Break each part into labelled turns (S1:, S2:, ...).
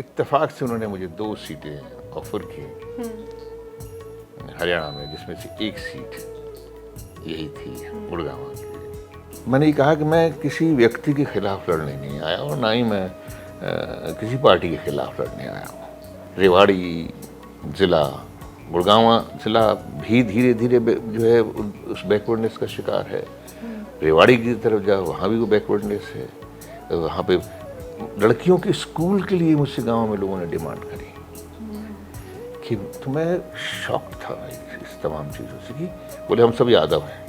S1: इत्तेफाक से उन्होंने मुझे 2 सीटें ऑफर की हरियाणा में, जिसमें से एक सीट यही थी गुड़गांव की। मैंने ये कहा कि मैं किसी व्यक्ति के खिलाफ लड़ने नहीं आया और ना ही मैं किसी पार्टी के खिलाफ लड़ने आया हूँ। रेवाड़ी ज़िला, गुड़गांव ज़िला भी धीरे धीरे जो है उस बैकवर्डनेस का शिकार है। रेवाड़ी की तरफ जाओ, वहाँ भी वो बैकवर्डनेस है। वहाँ पे लड़कियों के स्कूल के लिए मुझसे गांव में लोगों ने डिमांड करी कि, तो मैं शॉक था इस तमाम चीज़ों से कि बोले हम सब यादव हैं,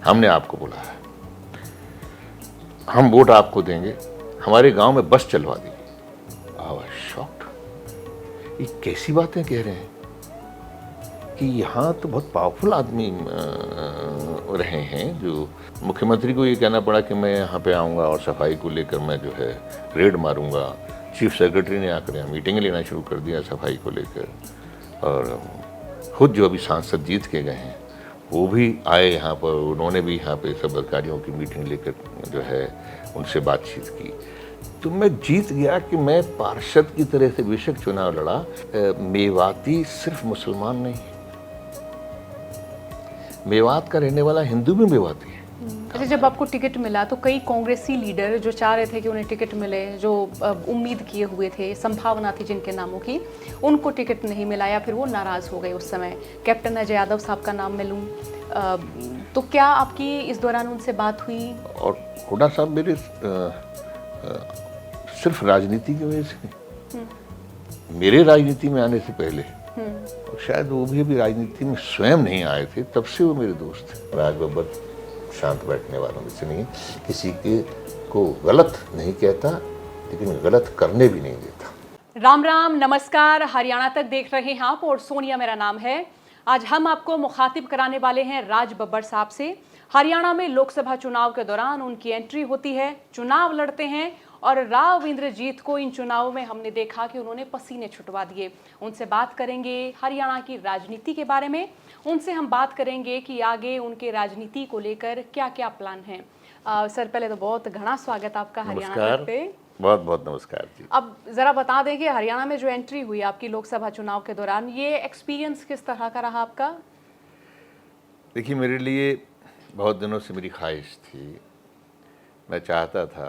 S1: हमने आपको बुलाया, हम वोट आपको देंगे, हमारे गांव में बस चलवा दी। I was shocked. ये कैसी बातें कह रहे हैं कि यहाँ तो बहुत पावरफुल आदमी रहे हैं, जो मुख्यमंत्री को ये कहना पड़ा कि मैं यहाँ पे आऊँगा और सफाई को लेकर मैं जो है रेड मारूंगा। चीफ सेक्रेटरी ने आकर यहाँ मीटिंग लेना शुरू कर दिया सफाई को लेकर, और खुद जो अभी सांसद जीत के गए हैं वो भी आए यहाँ पर, उन्होंने भी यहाँ पे सब अधिकारियों की मीटिंग लेकर जो है उनसे बातचीत की। तो मैं जीत गया कि मैं पार्षद की तरह से बेशक चुनाव लड़ा। मेवाती सिर्फ मुसलमान नहीं, मेवात का रहने वाला हिंदू भी मेवाती है।
S2: अच्छा, जब आपको टिकट मिला तो कई कांग्रेसी लीडर जो चाह रहे थे कि उन्हें टिकट मिले, जो उम्मीद किए हुए थे, संभावना थी जिनके नामों की, उनको टिकट नहीं मिला या फिर वो नाराज हो गए। उस समय कैप्टन अजय यादव साहब का नाम मैं लूँ तो क्या आपकी इस दौरान उनसे बात हुई?
S1: और हुड्डा साहब मेरे सिर्फ राजनीति की वजह से नहीं, मेरे राजनीति में आने से पहले, और शायद वो भी अभी राजनीति में स्वयं नहीं आए थे, तब से वो मेरे दोस्त थे। राज बब्बर शांत बैठने वालों में से नहीं, किसी के को गलत नहीं कहता लेकिन गलत करने भी नहीं देता।
S2: राम राम, नमस्कार। हरियाणा तक देख रहे हैं आप और सोनिया मेरा नाम है। आज हम आपको मुखातिब कराने वाले हैं राज बब्बर साहब से। हरियाणा में लोकसभा चुनाव के दौरान उनकी एंट्री होती है, चुनाव लड़ते हैं और राव इंद्रजीत को इन चुनावों में हमने देखा कि उन्होंने पसीने छुटवा दिए। उनसे बात करेंगे हरियाणा की राजनीति के बारे में, उनसे हम बात करेंगे कि आगे उनके राजनीति को लेकर क्या क्या प्लान हैं। सर, पहले तो बहुत घना स्वागत आपका हरियाणा तक पे।
S1: बहुत बहुत नमस्कार जी।
S2: अब ज़रा बता दें कि हरियाणा में जो एंट्री हुई आपकी लोकसभा चुनाव के दौरान, ये एक्सपीरियंस किस तरह का रहा आपका?
S1: देखिए, मेरे लिए बहुत दिनों से मेरी ख्वाहिश थी, मैं चाहता था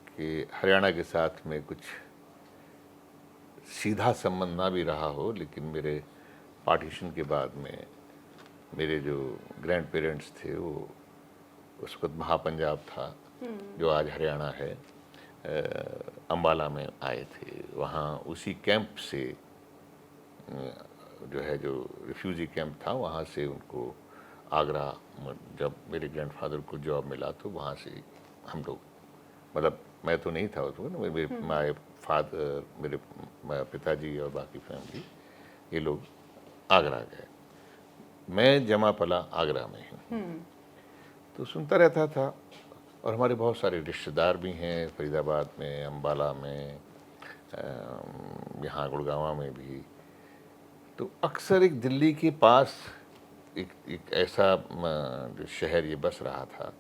S1: कि हरियाणा के साथ में कुछ सीधा संबंध ना भी रहा हो, लेकिन मेरे पार्टीशन के बाद में मेरे जो ग्रैंड पेरेंट्स थे वो उस वक्त महापंजाब था जो आज हरियाणा है, अम्बाला में आए थे। वहाँ उसी कैंप से जो है, जो रिफ्यूजी कैंप था, वहाँ से उनको आगरा, जब मेरे ग्रैंडफादर को जॉब मिला तो वहाँ से हम लोग, मतलब मैं तो नहीं था उसमें, मेरे फादर, मेरे पिताजी और बाकी फैमिली, ये लोग आगरा गए। मैं जमा पला आगरा में हूँ, तो सुनता रहता था, और हमारे बहुत सारे रिश्तेदार भी हैं फरीदाबाद में, अम्बाला में, यहाँ गुड़गांव में भी। तो अक्सर एक दिल्ली के पास एक ऐसा जो शहर ये बस रहा था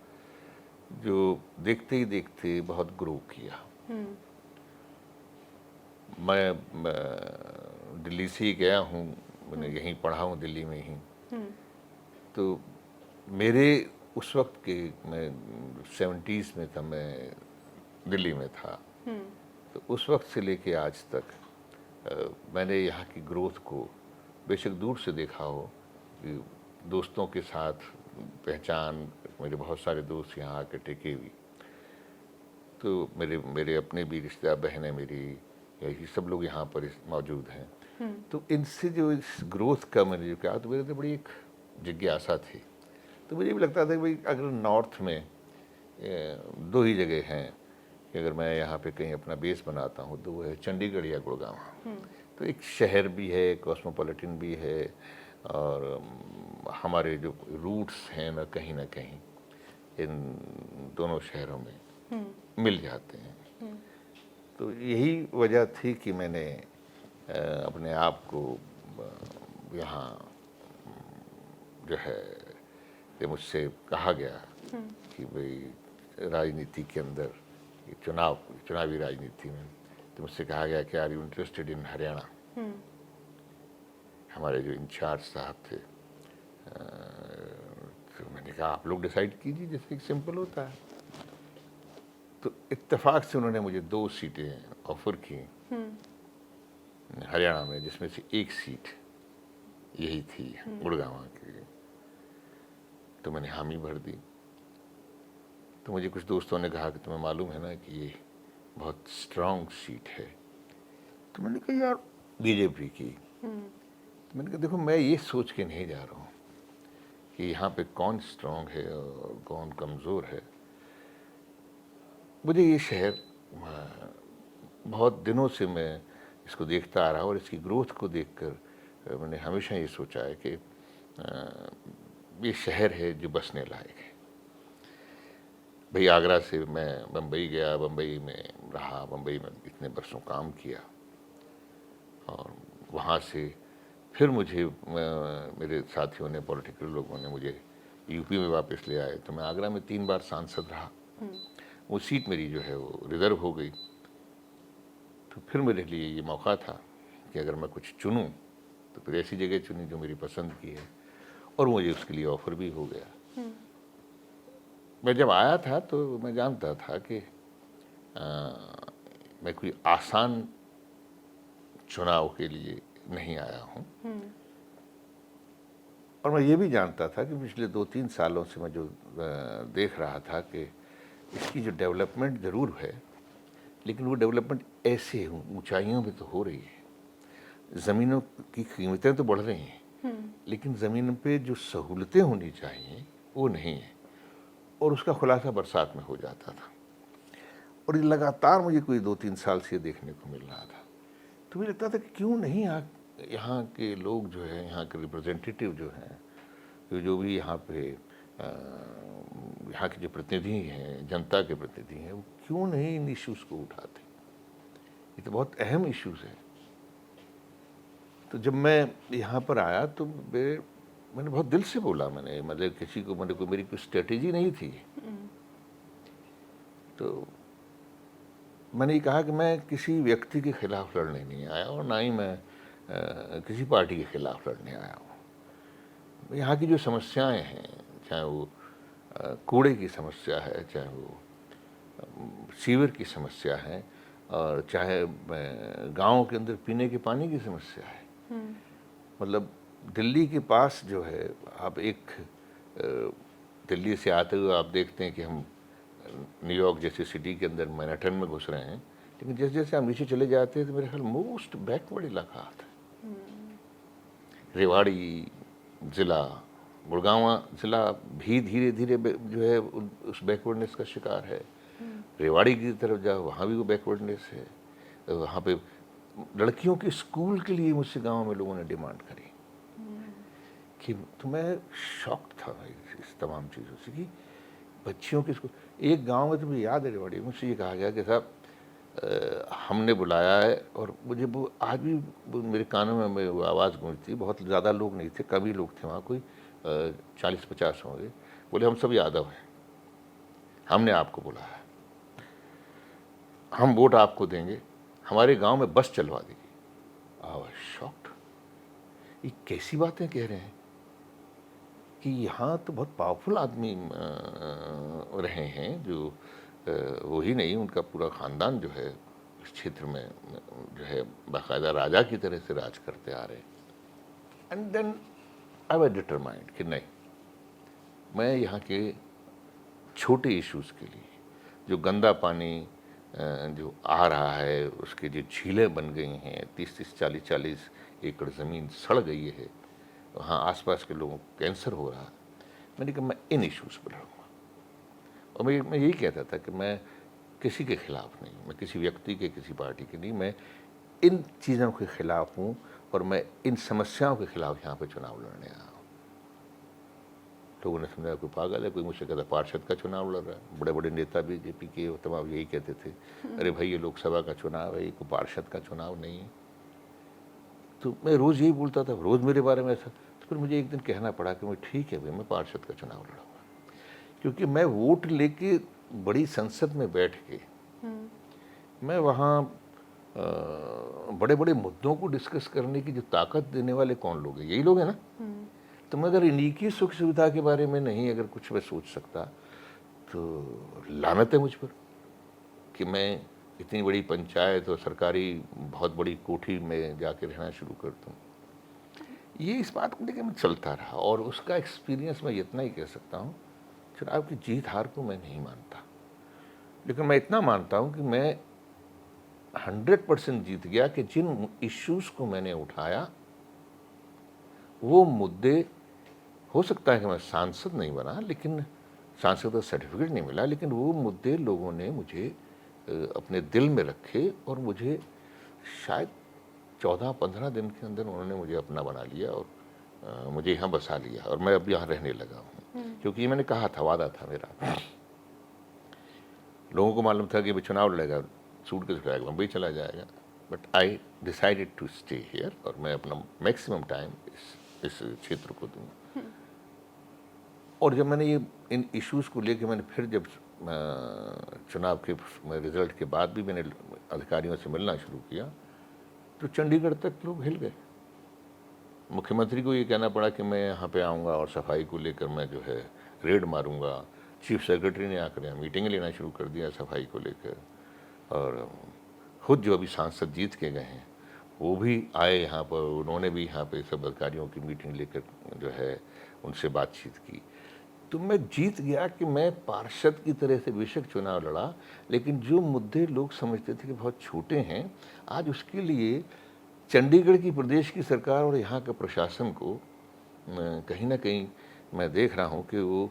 S1: जो देखते ही देखते बहुत ग्रो किया। मैं दिल्ली से ही गया हूँ, मैंने यहीं पढ़ा हूँ दिल्ली में ही। तो मेरे उस वक्त के, मैं 70s में था, मैं दिल्ली में था, तो उस वक्त से लेके आज तक मैंने यहाँ की ग्रोथ को बेशक दूर से देखा हो, दोस्तों के साथ पहचान, मेरे बहुत सारे दोस्त यहाँ आके टिके भी, तो मेरे अपने भी रिश्तेदार, बहनें मेरी, यही सब लोग यहाँ पर मौजूद हैं। तो इनसे जो इस ग्रोथ का मैंने जो कहा, तो मेरे तो बड़ी एक जिज्ञासा थी। तो मुझे भी लगता था कि भाई अगर नॉर्थ में 2 ही जगह हैं कि अगर मैं यहाँ पे कहीं अपना बेस बनाता हूँ तो वो है चंडीगढ़ या गुड़गांव। तो एक शहर भी है, कॉस्मोपॉलिटन भी है, और हमारे जो रूट्स हैं ना कहीं इन दोनों शहरों में मिल जाते हैं। तो यही वजह थी कि मैंने अपने आप को यहाँ जो है, ये मुझसे कहा गया कि भाई राजनीति के अंदर, चुनावी राजनीति में तो मुझसे कहा गया कि are you interested in Haryana. हमारे जो इंचार्ज साहब थे, तो मैंने कहा आप लोग डिसाइड कीजिए, जैसे एक सिंपल होता है। तो इत्तेफाक से उन्होंने मुझे 2 सीटें ऑफर की हरियाणा में, जिसमें से एक सीट यही थी गुड़गांव की। तो मैंने हामी भर दी। तो मुझे कुछ दोस्तों ने कहा कि तुम्हें मालूम है ना कि ये बहुत स्ट्रांग सीट है। तो मैंने कहा यार बीजेपी की। तो मैंने कहा देखो मैं ये सोच के नहीं जा रहा हूँ कि यहाँ पे कौन स्ट्रांग है और कौन कमज़ोर है। मुझे ये शहर बहुत दिनों से मैं इसको देखता आ रहा हूँ और इसकी ग्रोथ को देखकर मैंने हमेशा ये सोचा है कि ये शहर है जो बसने लायक है। भाई आगरा से मैं बम्बई गया, बम्बई में रहा, बम्बई में इतने बरसों काम किया और वहाँ से फिर मुझे मेरे साथियों ने, पॉलिटिकल लोगों ने मुझे यूपी में वापस ले आए। तो मैं आगरा में 3 बार सांसद रहा। वो सीट मेरी जो है वो रिज़र्व हो गई। तो फिर मेरे लिए ये मौका था कि अगर मैं कुछ चुनूं तो फिर ऐसी जगह चुनी जो मेरी पसंद की है, और मुझे उसके लिए ऑफ़र भी हो गया। मैं जब आया था तो मैं जानता था कि मैं कोई आसान चुनाव के लिए नहीं आया हूँ, और मैं ये भी जानता था कि पिछले 2-3 सालों से मैं जो देख रहा था कि इसकी जो डेवलपमेंट ज़रूर है, लेकिन वो डेवलपमेंट ऐसे ऊंचाइयों में तो हो रही है, ज़मीनों की कीमतें तो बढ़ रही हैं, लेकिन ज़मीन पे जो सहूलतें होनी चाहिए वो नहीं है, और उसका खुलासा बरसात में हो जाता था। और ये लगातार मुझे कोई 2-3 साल से देखने को मिल रहा था। तो मुझे लगता था कि क्यों नहीं यहाँ के लोग जो है, यहाँ के रिप्रेजेंटेटिव जो हैं, जो भी यहाँ पे यहाँ के जो प्रतिनिधि हैं, जनता के प्रतिनिधि हैं, वो क्यों नहीं इन इश्यूज़ को उठाते। ये तो बहुत अहम इश्यूज़ हैं। तो जब मैं यहाँ पर आया तो मैंने बहुत दिल से बोला, मैंने मतलब किसी को, मैंने कोई मेरी कोई स्ट्रेटेजी नहीं थी। तो मैंने ये कहा कि मैं किसी व्यक्ति के खिलाफ लड़ने नहीं आया और ना ही मैं किसी पार्टी के खिलाफ लड़ने आया हूँ। यहाँ की जो समस्याएं हैं, चाहे वो कूड़े की समस्या है, चाहे वो सीवर की समस्या है, और चाहे गाँव के अंदर पीने के पानी की समस्या है। मतलब दिल्ली के पास जो है, आप दिल्ली से आते हुए आप देखते हैं कि हम न्यूयॉर्क जैसी सिटी के अंदर मैनहट्टन में घुस रहे हैं, लेकिन जैसे जैसे हम नीचे चले जाते हैं तो मेरे ख्याल मोस्ट बैकवर्ड इलाका आता है। रेवाड़ी ज़िला, गुड़गांव ज़िला भी धीरे धीरे जो है उस बैकवर्डनेस का शिकार है। रेवाड़ी की तरफ जाओ, वहाँ भी वो बैकवर्डनेस है। वहाँ पे लड़कियों के स्कूल के लिए मुझसे गांव में लोगों ने डिमांड करी कि, तो मैं शॉक्ड था इस तमाम चीज़ों से कि बच्चियों के स्कूल। एक गांव में तो मुझे याद है, रेवाड़ी, मुझसे ये कहा गया कि साहब हमने बुलाया है, और मुझे वो आज भी मेरे कानों में वो आवाज़ गूंजती। बहुत ज़्यादा लोग नहीं थे, कम ही लोग थे वहाँ, कोई 40-50 होंगे। बोले हम सब यादव हैं, हमने आपको बुलाया, हम वोट आपको देंगे, हमारे गांव में बस चलवा देगी। I was shocked. ये कैसी बातें कह रहे हैं कि यहाँ तो बहुत पावरफुल आदमी रहे हैं, जो वही नहीं, उनका पूरा ख़ानदान जो है इस क्षेत्र में जो है बाकायदा राजा की तरह से राज करते आ रहे हैं। And then I was determined कि नहीं, मैं यहाँ के छोटे इश्यूज़ के लिए, जो गंदा पानी जो आ रहा है, उसके जो झीलें बन गई हैं, 30-30, 40-40 एकड़ ज़मीन सड़ गई है, वहाँ आसपास के लोगों को कैंसर हो रहा है। मैंने कहा मैं इन इश्यूज़ पर लड़ूँगा। और मैं यही कहता था कि मैं किसी के ख़िलाफ़ नहीं, मैं किसी व्यक्ति के, किसी पार्टी के नहीं, मैं इन चीज़ों के ख़िलाफ़ हूँ, और मैं इन समस्याओं के ख़िलाफ़ यहाँ पे चुनाव लड़ने आया हूँ। लोगों ने समझा कोई पागल है, कोई मुझसे कहता पार्षद का चुनाव लड़ रहा है। बड़े बड़े नेता बीजेपी के तमाम यही कहते थे, अरे भाई ये लोकसभा का चुनाव है, ये कोई पार्षद का चुनाव नहीं है। तो मैं रोज़ यही बोलता था, रोज़ मेरे बारे में ऐसा। तो फिर मुझे एक दिन कहना पड़ा कि मैं ठीक है भाई, मैं पार्षद का चुनाव लड़ूंगा, क्योंकि मैं वोट लेके बड़ी संसद में बैठ के मैं वहाँ बड़े बड़े मुद्दों को डिस्कस करने की जो ताकत देने वाले कौन लोग हैं? यही लोग हैं ना। तो मैं अगर इन्हीं की सुख सुविधा के बारे में नहीं अगर कुछ मैं सोच सकता तो लानत है मुझ पर कि मैं इतनी बड़ी पंचायत और सरकारी बहुत बड़ी कोठी में जाके रहना शुरू कर दूँ। ये इस बात को लेकर मैं चलता रहा और उसका एक्सपीरियंस मैं इतना ही कह सकता हूँ। चुनाव की जीत हार को मैं नहीं मानता, लेकिन मैं इतना मानता हूँ कि मैं 100% जीत गया कि जिन इश्यूज को मैंने उठाया वो मुद्दे, हो सकता है कि मैं सांसद नहीं बना, लेकिन सांसद का सर्टिफिकेट नहीं मिला, लेकिन वो मुद्दे लोगों ने मुझे अपने दिल में रखे और मुझे शायद 14-15 दिन के अंदर उन्होंने मुझे अपना बना लिया और मुझे यहाँ बसा लिया और मैं अब यहाँ रहने लगा हूँ। क्योंकि ये मैंने कहा था, वादा था मेरा। लोगों को मालूम था कि भाई चुनाव लड़ेगा, सूट के उठाएगा, मुंबई चला जाएगा, but I decided to stay here और मैं अपना मैक्सिमम टाइम इस क्षेत्र को दूँगा। और जब मैंने ये इन इश्यूज़ को लेकर मैंने फिर जब चुनाव के रिजल्ट के बाद भी मैंने अधिकारियों से मिलना शुरू किया तो चंडीगढ़ तक लोग हिल गए। मुख्यमंत्री को ये कहना पड़ा कि मैं यहाँ पे आऊँगा और सफाई को लेकर मैं जो है रेड मारूंगा। चीफ सेक्रेटरी ने आकर यहाँ मीटिंग लेना शुरू कर दिया सफाई को लेकर, और खुद जो अभी सांसद जीत के गए हैं वो भी आए यहाँ पर, उन्होंने भी यहाँ पे सब अधिकारियों की मीटिंग लेकर जो है उनसे बातचीत की। तो मैं जीत गया कि मैं पार्षद की तरह से बेशक चुनाव लड़ा, लेकिन जो मुद्दे लोग समझते थे कि बहुत छोटे हैं, आज उसके लिए चंडीगढ़ की प्रदेश की सरकार और यहाँ के प्रशासन को कहीं ना कहीं मैं देख रहा हूँ कि वो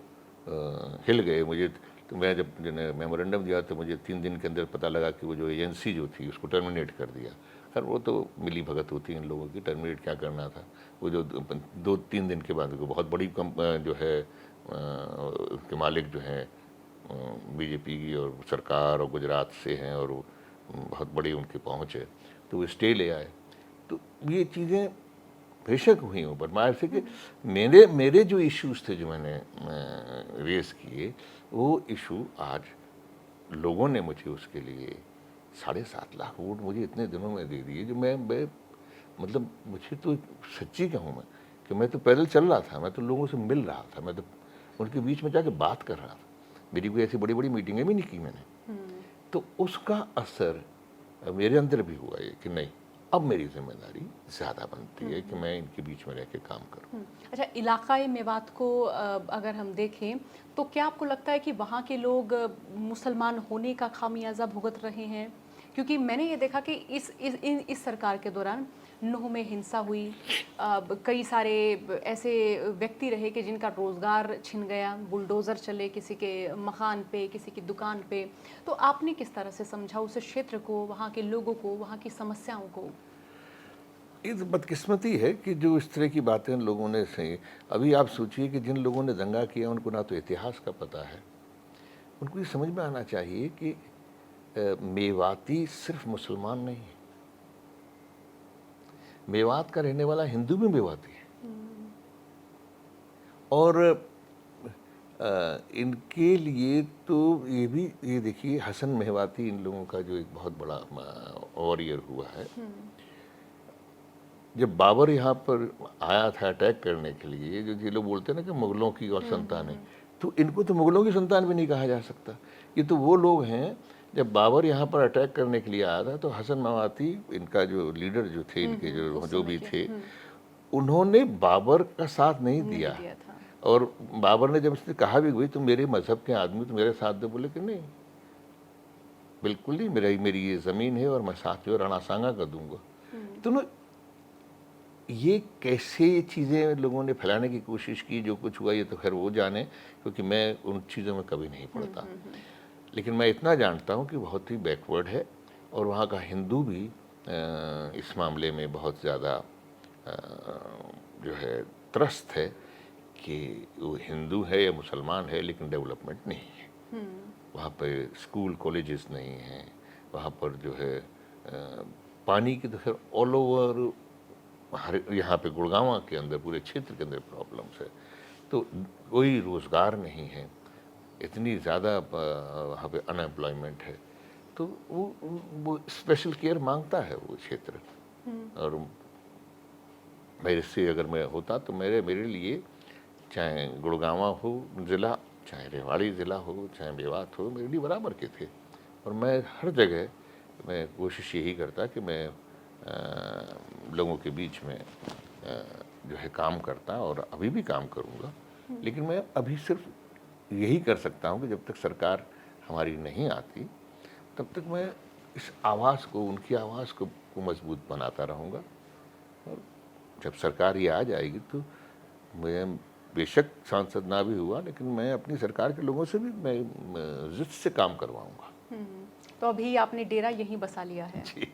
S1: हिल गए। मुझे तो मैं जब मेमोरेंडम दिया तो मुझे 3 दिन के अंदर पता लगा कि वो जो एजेंसी जो थी उसको टर्मिनेट कर दिया। खैर वो तो मिली भगत होती है इन लोगों की, टर्मिनेट क्या करना था। वो जो 2-3 दिन के बाद बहुत बड़ी जो है के मालिक जो हैं बीजेपी की और सरकार और गुजरात से हैं और वो बहुत बड़ी उनकी पहुंच है, तो वो स्टे ले आए। तो ये चीज़ें बेशक हुई हूँ, बट मैं ऐसे कि मेरे जो इश्यूज थे जो मैंने रेस किए, वो इशू आज लोगों ने मुझे उसके लिए 7.5 लाख वोट मुझे इतने दिनों में दे दिए जो मैं मतलब मुझे तो सच्ची कहूँ मैं कि मैं तो पैदल चल रहा था, मैं तो लोगों से मिल रहा था, मैं तो उनके बीच में जाके बात कर रहा था। मेरी कोई ऐसी बड़ी बड़ी मीटिंगें भी नहीं की मैंने। तो उसका असर मेरे अंदर भी हुआ है कि नहीं, अब मेरी जिम्मेदारी ज़्यादा बनती है कि मैं इनके बीच में रह के काम करूं।
S2: अच्छा, इलाकाई मेवात को अगर हम देखें तो क्या आपको लगता है कि वहाँ के लोग मुसलमान होने का खामियाजा भुगत रहे हैं? क्योंकि मैंने ये देखा कि इस सरकार के दौरान नूह में हिंसा हुई, कई सारे ऐसे व्यक्ति रहे कि जिनका रोज़गार छिन गया, बुलडोज़र चले किसी के मकान पे, किसी की दुकान पे। तो आपने किस तरह से समझा उस क्षेत्र को, वहाँ के लोगों को, वहाँ की समस्याओं को?
S1: ये तो बदकिस्मती है कि जो इस तरह की बातें लोगों ने सही। अभी आप सोचिए कि जिन लोगों ने दंगा किया उनको ना तो इतिहास का पता है, उनको ये समझ में आना चाहिए कि मेवाती सिर्फ मुसलमान नहीं है, मेवात का रहने वाला हिंदू भी मेवाती है। और इनके लिए तो ये भी, ये देखिए हसन मेवाती इन लोगों का जो एक बहुत बड़ा वॉरियर हुआ है। जब बाबर यहाँ पर आया था अटैक करने के लिए, जो ये लोग बोलते हैं ना कि मुगलों की और संतान है, तो इनको तो मुगलों की संतान भी नहीं कहा जा सकता। ये तो वो लोग हैं, जब बाबर यहाँ पर अटैक करने के लिए आया था तो हसन मेवाती इनका जो लीडर जो थे, इनके जो भी थे, उन्होंने बाबर का साथ नहीं दिया। और बाबर ने जब उसने कहा भी, तुम मेरे मजहब के आदमी तो मेरे साथ दे, बोले कि नहीं बिल्कुल नहीं, मेरी ये ज़मीन है और मैं साथ जो राणा सांगा का दूंगा। तो ये कैसे चीज़ें लोगों ने फैलाने की कोशिश की, जो कुछ हुआ ये तो खैर वो जाने, क्योंकि मैं उन चीज़ों में कभी नहीं पड़ता। लेकिन मैं इतना जानता हूँ कि बहुत ही बैकवर्ड है और वहाँ का हिंदू भी इस मामले में बहुत ज़्यादा जो है त्रस्त है कि वो हिंदू है या मुसलमान है लेकिन डेवलपमेंट नहीं है। वहाँ पर स्कूल कॉलेजेस नहीं हैं, वहाँ पर जो है पानी की तो खैर ऑल ओवर यहाँ पे गुड़गांव के अंदर पूरे क्षेत्र के अंदर प्रॉब्लम्स है। तो कोई रोज़गार नहीं है, इतनी ज़्यादा वहाँ पे अनएम्प्लॉयमेंट है। तो वो स्पेशल केयर मांगता है वो क्षेत्र। और मेरे से अगर मैं होता तो मेरे लिए चाहे गुड़गांव हो ज़िला, चाहे रेवाड़ी ज़िला हो, चाहे मेवात हो, मेरे लिए बराबर के थे। और मैं हर जगह मैं कोशिश यही करता कि मैं लोगों के बीच में जो है काम करता, और अभी भी काम करूँगा। लेकिन मैं अभी सिर्फ यही कर सकता हूँ कि जब तक सरकार हमारी नहीं आती तब तक मैं इस आवाज़ को, उनकी आवाज़ को मजबूत बनाता रहूँगा। और जब सरकार ये आ जाएगी तो मैं बेशक सांसद ना भी हुआ, लेकिन मैं अपनी सरकार के लोगों से भी मैं जिद से काम करवाऊँगा।
S2: तो अभी आपने डेरा यहीं बसा लिया है।
S1: जी।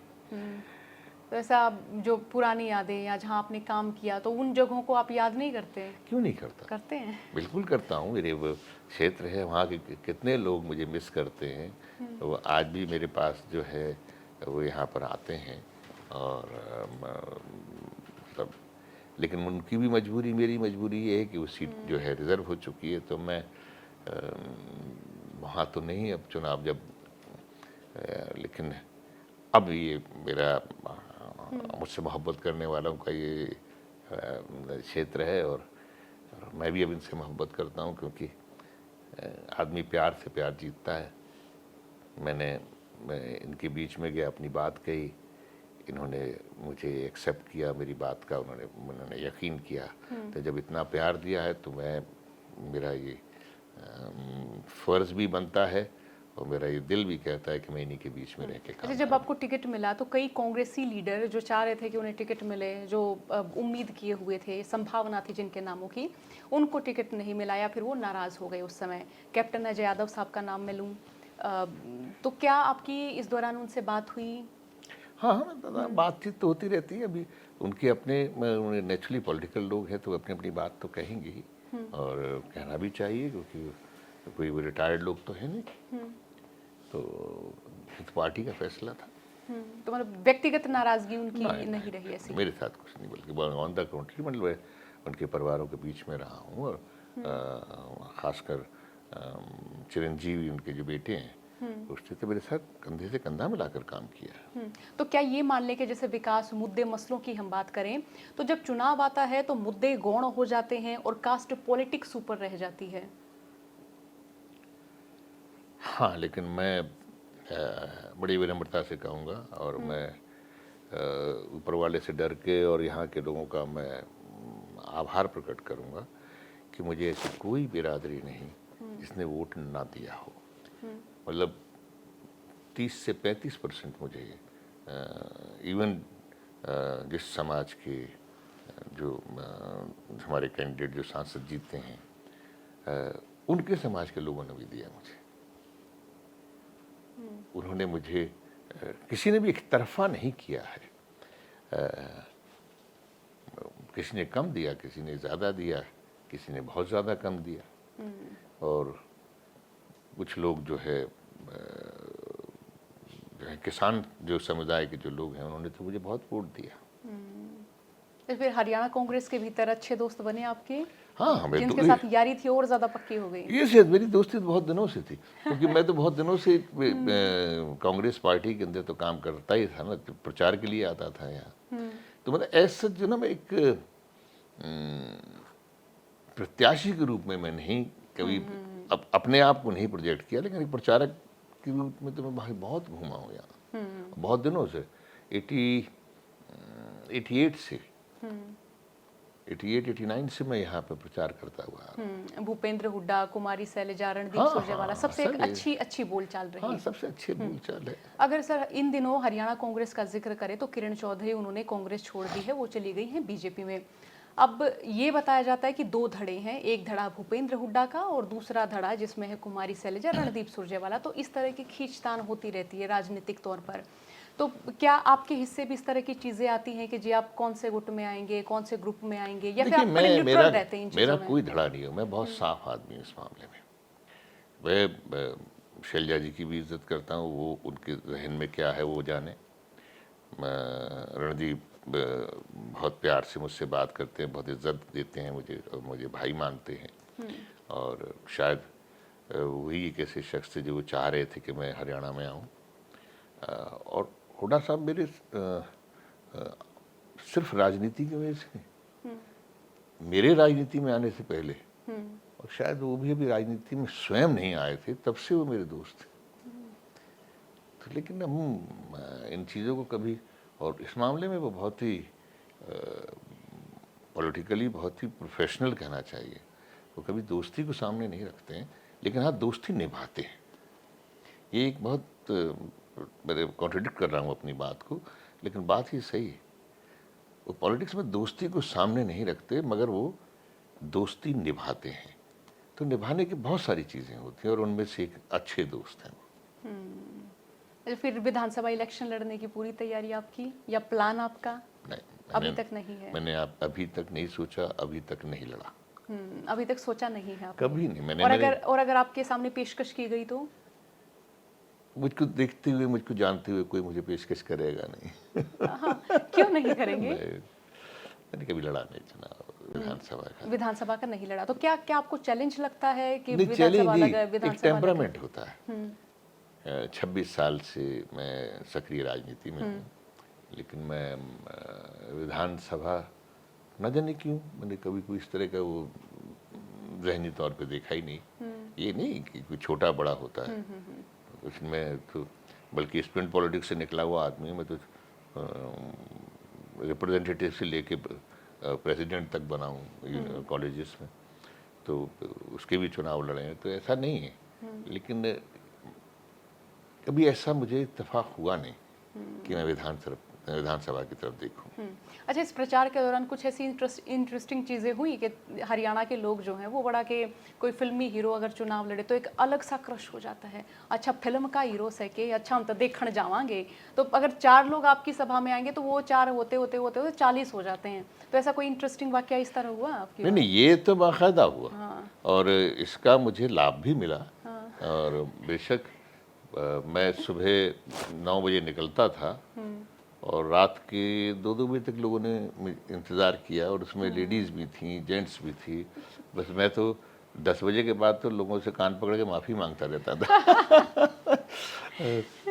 S2: तो ऐसा जो पुरानी यादें या जहाँ आपने काम किया, तो उन जगहों को आप याद नहीं करते?
S1: क्यों नहीं करता?
S2: करते हैं।
S1: बिल्कुल करता हूँ। मेरे वो क्षेत्र है, वहाँ के कितने लोग मुझे मिस करते हैं। वो आज भी मेरे पास जो है वो यहाँ पर आते हैं, और सब, लेकिन उनकी भी मजबूरी, मेरी मजबूरी ये है कि वो सीट जो है रिज़र्व हो चुकी है, तो मैं वहाँ तो नहीं अब चुनाव जब लेकिन अब ये मेरा मुझसे मोहब्बत करने वालों का ये क्षेत्र है, और मैं भी अब इनसे मोहब्बत करता हूँ, क्योंकि आदमी प्यार से प्यार जीतता है। मैं इनके बीच में गया, अपनी बात कही, इन्होंने मुझे एक्सेप्ट किया मेरी बात का, उन्होंने यकीन किया। तो जब इतना प्यार दिया है तो मेरा ये फ़र्ज़ भी बनता है, और मेरा ये दिल भी कहता है कि मैं इन्हीं के बीच में रह के काम
S2: अच्छा, जब आपको टिकट मिला तो कई कांग्रेसी लीडर जो चाह रहे थे कि उन्हें टिकट मिले, जो उम्मीद किए हुए थे, संभावना थी जिनके नामों की, उनको टिकट नहीं मिला या फिर वो नाराज़ हो गए उस समय। कैप्टन अजय यादव साहब का नाम मैं लूँ, तो क्या आपकी इस दौरान उनसे बात हुई?
S1: हाँ, बातचीत तो होती रहती है। अभी उनके अपने नेचुरली पॉलिटिकल लोग हैं, तो अपनी अपनी बात तो कहेंगे ही, और कहना भी चाहिए, क्योंकि कोई वो रिटायर्ड लोग तो है नहीं। तो ये तो पार्टी का फैसला था।
S2: तो मतलब व्यक्तिगत नाराजगी उनकी नहीं रही ऐसी?
S1: मेरे साथ कुछ नहीं, बल्कि ऑन द कंट्री, मतलब उनके परिवारों के बीच में रहा हूँ, और ख़ासकर चिरंजीवी उनके जो बेटे हैं, उसने तो मेरे साथ कंधे से कंधा मिलाकर काम किया है।
S2: तो क्या ये मान लें कि जैसे विकास मुद्दे मसलों की हम बात करें, तो जब चुनाव आता है तो मुद्दे गौण हो जाते हैं और कास्ट पॉलिटिक्स ऊपर रह जाती है?
S1: हाँ, लेकिन मैं बड़ी विनम्रता से कहूँगा, और मैं ऊपर वाले से डर के और यहाँ के लोगों का मैं आभार प्रकट करूँगा कि मुझे ऐसी कोई बिरादरी नहीं जिसने वोट ना दिया हो। मतलब 30 से 35% मुझे इवन जिस समाज के जो हमारे कैंडिडेट जो सांसद जीतते हैं, उनके समाज के लोगों ने भी दिया मुझे। उन्होंने मुझे किसी ने भी एक तरफा नहीं किया है। किसी ने कम दिया, किसी ने ज़्यादा दिया, किसी ने बहुत ज़्यादा कम दिया, और कुछ लोग जो है किसान जो समुदाय के जो लोग हैं, उन्होंने तो मुझे बहुत वोट दिया।
S2: तो फिर हरियाणा कांग्रेस के भीतर अच्छे दोस्त बने आपके?
S1: हाँ, हमें
S2: जिनके साथ यारी थी और ज़्यादा पक्की हो गई?
S1: ये शायद मेरी दोस्ती तो बहुत दिनों से थी, क्योंकि मैं तो बहुत दिनों से कांग्रेस पार्टी के अंदर तो काम करता ही था ना, तो प्रचार के लिए आता था यहाँ। तो मतलब ऐसा जो ना, मैं एक प्रत्याशी के रूप में मैं नहीं कभी अपने आप को नहीं प्रोजेक्ट किया, लेकिन एक प्रचारक के रूप में तो मैं भाई बहुत घूमा हूँ यहाँ, बहुत दिनों से। 88-89 से मैं यहाँ पे प्रचार करता हुआ।
S2: भूपेंद्र हुड्डा, कुमारी शैलजा, रणदीप सुरजेवाला, सबसे एक अच्छी बोलचाल रही।
S1: हाँ, सबसे अच्छी बोलचाल है।
S2: अगर सर इन दिनों हरियाणा कांग्रेस का जिक्र करें तो किरण चौधरी, उन्होंने कांग्रेस छोड़ दी है, वो चली गई हैं बीजेपी में। अब ये बताया जाता है कि दो धड़े हैं, एक धड़ा भूपेंद्र हुड्डा का और दूसरा धड़ा जिसमें है कुमारी शैलजा, रणदीप सुरजेवाला। तो इस तरह की खींचतान होती रहती है राजनीतिक तौर पर। तो क्या आपके हिस्से भी इस तरह की चीजें आती हैं कि जी आप कौन से गुट में आएंगे, कौन से ग्रुप में आएंगे, या फिर आप बड़े न्यूट्रल रहते हैं इन चीजों में?
S1: मेरा कोई धड़ा नहीं है, मैं बहुत साफ आदमी हूँ इस मामले में। मैं शैलजा जी की भी इज्जत करता हूँ, वो उनके जहन में क्या है वो जाने। रणदीप बहुत प्यार से मुझसे बात करते हैं, बहुत इज्जत देते हैं मुझे, और मुझे भाई मानते हैं। और शायद वही एक ऐसे शख्स थे जो वो चाह रहे थे कि मैं हरियाणा में आऊँ, और हुड्डा साहब मेरे सिर्फ राजनीति की वजह से नहीं, मेरे राजनीति में आने से पहले, और शायद वो भी अभी राजनीति में स्वयं नहीं आए थे, तब से वो मेरे दोस्त थे। तो लेकिन हम इन चीज़ों को कभी, और इस मामले में वो बहुत ही पॉलिटिकली बहुत ही प्रोफेशनल कहना चाहिए, वो कभी दोस्ती को सामने नहीं रखते हैं, लेकिन हाँ दोस्ती निभाते हैं। ये एक बहुत मैं कॉन्ट्रडिक्ट कर रहा हूँ अपनी बात को, लेकिन बात ही सही है। वो पॉलिटिक्स में दोस्ती को सामने नहीं रखते, मगर वो दोस्ती निभाते हैं। तो निभाने की बहुत सारी चीज़ें होती हैं, और उनमें से एक अच्छे दोस्त हैं।
S2: फिर विधानसभा इलेक्शन लड़ने की पूरी तैयारी आपकी, या प्लान आपका?
S1: नहीं,
S2: अभी तक नहीं है।
S1: मैंने अभी तक नहीं सोचा, अभी तक नहीं लड़ा।
S2: अभी तक सोचा नहीं है आपने?
S1: कभी नहीं। मैंने
S2: और अगर आपके सामने पेशकश की गई तो?
S1: मुझको देखते हुए, मुझको जानते हुए कोई मुझे पेशकश करेगा नहीं।
S2: हाँ, क्यों नहीं करेंगे?
S1: मैंने कभी लड़ा नहीं चुनाव विधानसभा का।
S2: विधानसभा का नहीं लड़ा, तो क्या क्या आपको चैलेंज लगता है कि
S1: नहीं,
S2: विधानसभा
S1: चैलेंज
S2: लगा,
S1: एक
S2: विधानसभा
S1: टेम्परामेंट होता है। 26 साल से मैं सक्रिय राजनीति में हूँ, लेकिन मैं विधानसभा न जाने क्यों मैंने कभी कोई इस तरह का वो ज़हनी तौर पे देखा ही नहीं। ये नहीं कि कोई छोटा बड़ा होता है, उसमें तो बल्कि स्टूडेंट पॉलिटिक्स से निकला हुआ आदमी, मैं तो रिप्रेजेंटेटिव से लेके प्रेसिडेंट तक बना हूँ कॉलेजेस में, तो उसके भी चुनाव लड़े हैं, तो ऐसा नहीं है। लेकिन कभी ऐसा मुझे इत्तेफाक हुआ नहीं कि मैं विधानसभा की तरफ देखूं।
S2: अच्छा, इस प्रचार के दौरान कुछ ऐसी इंटरेस्टिंग चीज़ें हुई कि हरियाणा के लोग जो हैं वो बड़ा के कोई फिल्मी हीरो अगर चुनाव लड़े तो एक अलग सा क्रश हो जाता है, अच्छा फिल्म का हीरो से के अच्छा हम तो देखने जावांगे, तो अगर 4 लोग आपकी सभा में आएंगे तो वो 4 होते होते होते होते 40 हो जाते हैं। तो ऐसा कोई इंटरेस्टिंग वाकया इस तरह हुआ आपकी?
S1: नहीं, ये तो बाकायदा हुआ, और इसका मुझे लाभ भी मिला। और बेशक मैं सुबह 9 बजे निकलता था, और रात के 2-2 बजे तक लोगों ने इंतज़ार किया, और उसमें लेडीज़ भी थी, जेंट्स भी थी। बस मैं तो 10 बजे के बाद तो लोगों से कान पकड़ के माफ़ी मांगता रहता था।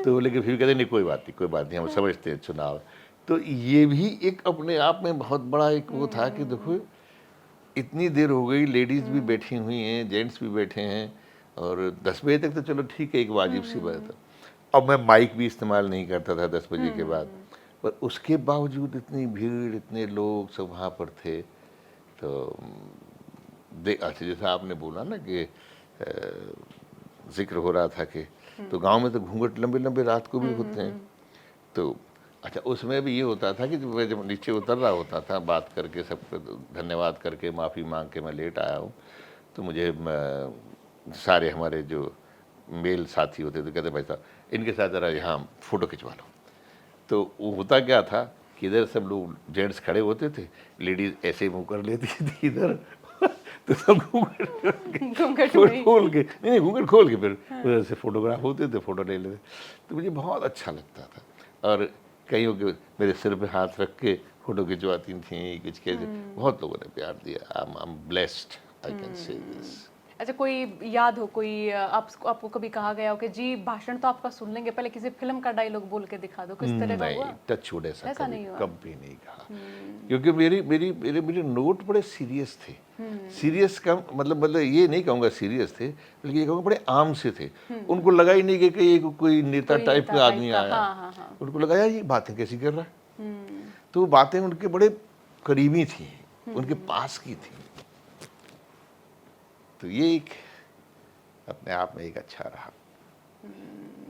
S1: तो लेकिन फिर कहते नहीं, कोई बात नहीं, हम समझते हैं चुनाव। तो ये भी एक अपने आप में बहुत बड़ा एक वो था कि देखो इतनी देर हो गई, लेडीज़ भी बैठी हुई हैं, जेंट्स भी बैठे हैं, और 10 बजे तक तो चलो ठीक है, एक वाजिब सी बात है। अब मैं माइक भी इस्तेमाल नहीं करता था 10 बजे के बाद, पर उसके बावजूद इतनी भीड़, इतने लोग सब वहाँ पर थे। तो अच्छा, जैसा आपने बोला ना कि जिक्र हो रहा था कि तो गांव में तो घूंघट लंबे लंबे रात को भी होते हैं। तो अच्छा, उसमें भी ये होता था कि जब नीचे उतर रहा होता था, बात करके सबको धन्यवाद करके माफ़ी मांग के मैं लेट आया हूँ, तो मुझे सारे हमारे जो मेल साथी होते थे कहते भाई साहब इनके साथ ज़रा यहाँ फ़ोटो खिंचवा लो। तो वो होता क्या था कि इधर सब लोग जेंट्स खड़े होते थे, लेडीज़ ऐसे मुँह कर लेती थी इधर, तो सब घूंघट खोल के नहीं घूंघट खोल के फिर उधर से फोटोग्राफ होते थे, फ़ोटो ले लेते। तो मुझे बहुत अच्छा लगता था, और कईयों के मेरे सिर पे हाथ रख के फ़ोटो खिंचवाती थी, कुछ कैसे बहुत लोगों ने प्यार दिया। I am blessed, I can say this.
S2: अच्छा, कोई याद हो, कोई आपको कभी कहा गया हो कि जी भाषण तो आपका सुन लेंगे, पहले किसी फिल्म का डायलॉग बोल के दिखा दो, किस तरह का हुआ?
S1: नहीं, टच वुड ऐसा कभी नहीं कहा, क्योंकि मेरे नोट बड़े सीरियस थे। सीरियस का मतलब ये नहीं कहूँगा सीरियस थे, बल्कि ये कहूँगा बड़े आम से थे। उनको लगा ही नहीं कि कोई नेता टाइप का आदमी आया। उनको लगा यार ये बातें कैसी कर रहा है। तो वो बातें उनके बड़े करीबी थी, उनके पास की थी। तो ये एक अपने आप में एक अच्छा रहा।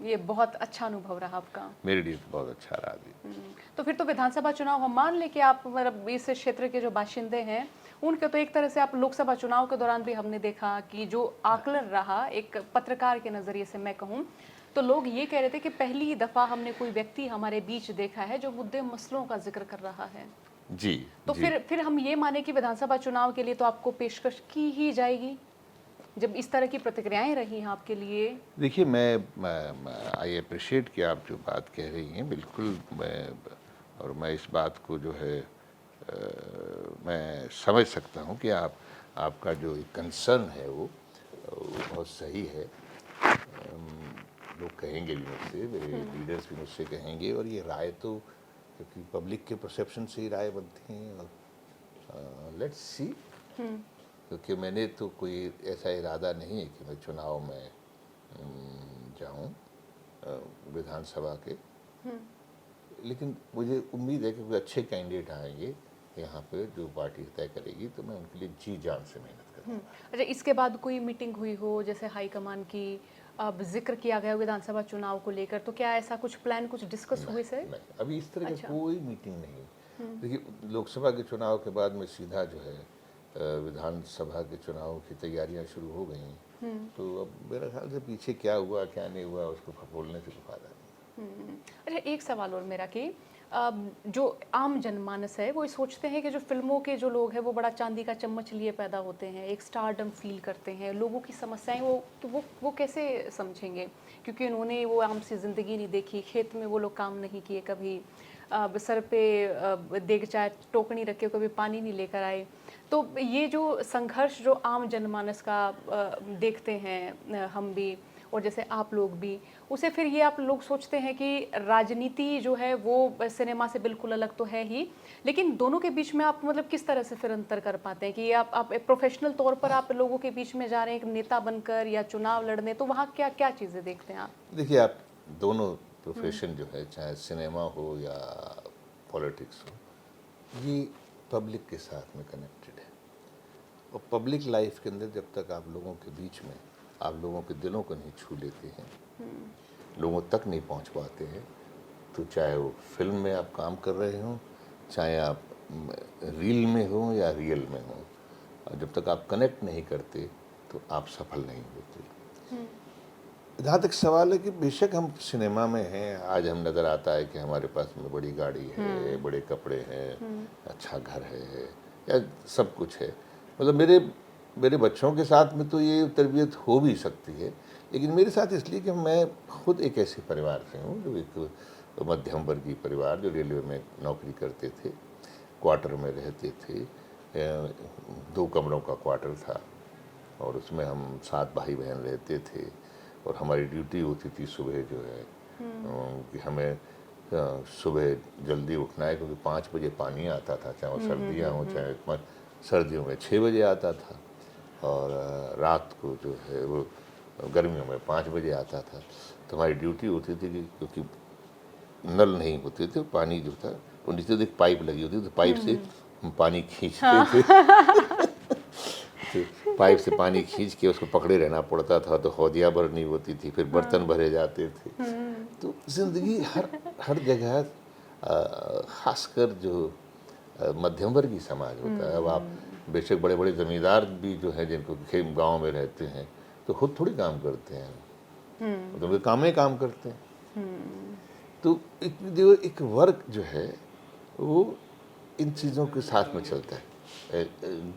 S2: ये बहुत अच्छा अनुभव रहा आपका।
S1: मेरे लिए तो बहुत अच्छा रहा।
S2: तो फिर तो विधानसभा चुनाव हम मान लें कि आप मतलब इस क्षेत्र के जो बाशिंदे हैं उनके तो एक तरह से आप लोकसभा चुनाव के दौरान भी हमने देखा कि जो आकलन रहा, एक पत्रकार के नज़रिए से मैं कहूँ तो लोग ये कह रहे थे कि पहली दफ़ा हमने कोई व्यक्ति हमारे बीच देखा है जो मुद्दे मसलों का जिक्र कर रहा है।
S1: जी।
S2: तो
S1: जी।
S2: फिर हम ये माने कि विधानसभा चुनाव के लिए तो आपको पेशकश की ही जाएगी जब इस तरह की प्रतिक्रियाएं रही हैं आपके लिए?
S1: देखिए, मैं आई अप्रिशिएट कि आप जो बात कह रही हैं, बिल्कुल मैं इस बात को जो है मैं समझ सकता हूँ कि आपका जो कंसर्न है वो बहुत सही है। लोग कहेंगे भी मुझसे, मेरे लीडर्स भी मुझसे कहेंगे, और ये राय तो क्योंकि पब्लिक के परसेप्शन से ही राय बनती हैं, और लेट्स सी, क्योंकि मैंने तो कोई ऐसा इरादा नहीं है कि मैं चुनाव में जाऊं विधानसभा के, लेकिन मुझे उम्मीद है कि कोई अच्छे कैंडिडेट आएंगे यहाँ पे जो पार्टी तय करेगी, तो मैं उनके लिए जी जान से मेहनत करूँगा।
S2: अच्छा, इसके बाद कोई मीटिंग हुई हो जैसे हाईकमान की, अब जिक्र किया गया विधानसभा चुनाव को लेकर, तो क्या ऐसा कुछ प्लान कुछ डिस्कस हुए सर?
S1: नहीं, अभी इस तरह की
S2: अच्छा।
S1: कोई मीटिंग नहीं। देखिए, लोकसभा के चुनाव के बाद में सीधा जो है विधानसभा के चुनाव की तैयारियां शुरू हो गई, तो अब मेरे ख्याल से पीछे क्या हुआ क्या नहीं हुआ उसको फफोलने से कोई फायदा नहीं।
S2: अच्छा, एक सवाल और मेरा कि जो आम जनमानस है वो ये सोचते हैं कि जो फिल्मों के जो लोग हैं वो बड़ा चांदी का चम्मच लिए पैदा होते हैं, एक स्टारडम फील करते हैं, लोगों की समस्याएं वो कैसे समझेंगे, क्योंकि उन्होंने वो आम सी ज़िंदगी नहीं देखी, खेत में वो लोग काम नहीं किए कभी, सर पे देगचा टोकनी रख के कभी पानी नहीं लेकर आए। तो ये जो संघर्ष जो आम जनमानस का देखते हैं हम भी, और जैसे आप लोग भी, उसे फिर ये आप लोग सोचते हैं कि राजनीति जो है वो सिनेमा से बिल्कुल अलग तो है ही, लेकिन दोनों के बीच में आप मतलब किस तरह से फिर अंतर कर पाते हैं कि आप एक प्रोफेशनल तौर पर आप लोगों के बीच में जा रहे हैं एक नेता बनकर या चुनाव लड़ने, तो वहाँ क्या क्या चीज़ें देखते हैं आप?
S1: देखिए, आप दोनों प्रोफेशन जो है, चाहे सिनेमा हो या पॉलिटिक्स हो, ये पब्लिक के साथ में कनेक्टेड है, और पब्लिक लाइफ के अंदर जब तक आप लोगों के बीच में, आप लोगों के दिलों को नहीं छू लेते हैं, लोगों तक नहीं पहुंच पाते हैं, तो चाहे वो फिल्म में आप काम कर रहे हों, चाहे आप रील में हो या रियल में हो, और जब तक आप कनेक्ट नहीं करते तो आप सफल नहीं होते। जहाँ तक सवाल है कि बेशक हम सिनेमा में हैं, आज हम नज़र आता है कि हमारे पास में बड़ी गाड़ी है, बड़े कपड़े हैं, अच्छा घर है, या सब कुछ है, मतलब मेरे बच्चों के साथ में तो ये तरबियत हो भी सकती है, लेकिन मेरे साथ इसलिए कि मैं खुद एक ऐसे परिवार से हूँ जो एक मध्यम वर्गीय परिवार, जो रेलवे में नौकरी करते थे, क्वार्टर में रहते थे, 2 कमरों का क्वार्टर था, और उसमें हम 7 भाई बहन रहते थे, और हमारी ड्यूटी होती थी सुबह जो है कि हमें सुबह जल्दी उठना है, क्योंकि 5 बजे पानी आता था, चाहे वो सर्दियाँ हों, चाहे सर्दियों में 6 बजे आता था, और रात को जो है वो गर्मियों में 5 बजे आता था। तो हमारी ड्यूटी होती थी कि क्योंकि नल नहीं होते थे, पानी जो था वो नीचे एक पाइप लगी होती थी, तो पाइप से हम पानी खींचते थे तो पाइप से पानी खींच के उसको पकड़े रहना पड़ता था, तो हौदिया भरनी होती थी, फिर बर्तन भरे जाते थे। तो जिंदगी हर जगह, खासकर जो मध्यम वर्गीय समाज होता है, अब आप बेशक बड़े बड़े जमींदार भी जो है जिनको गांव में रहते हैं, तो खुद थोड़ी काम करते हैं, तो वे काम करते हैं। तो एक वर्ग जो है वो इन चीज़ों के साथ में चलता है।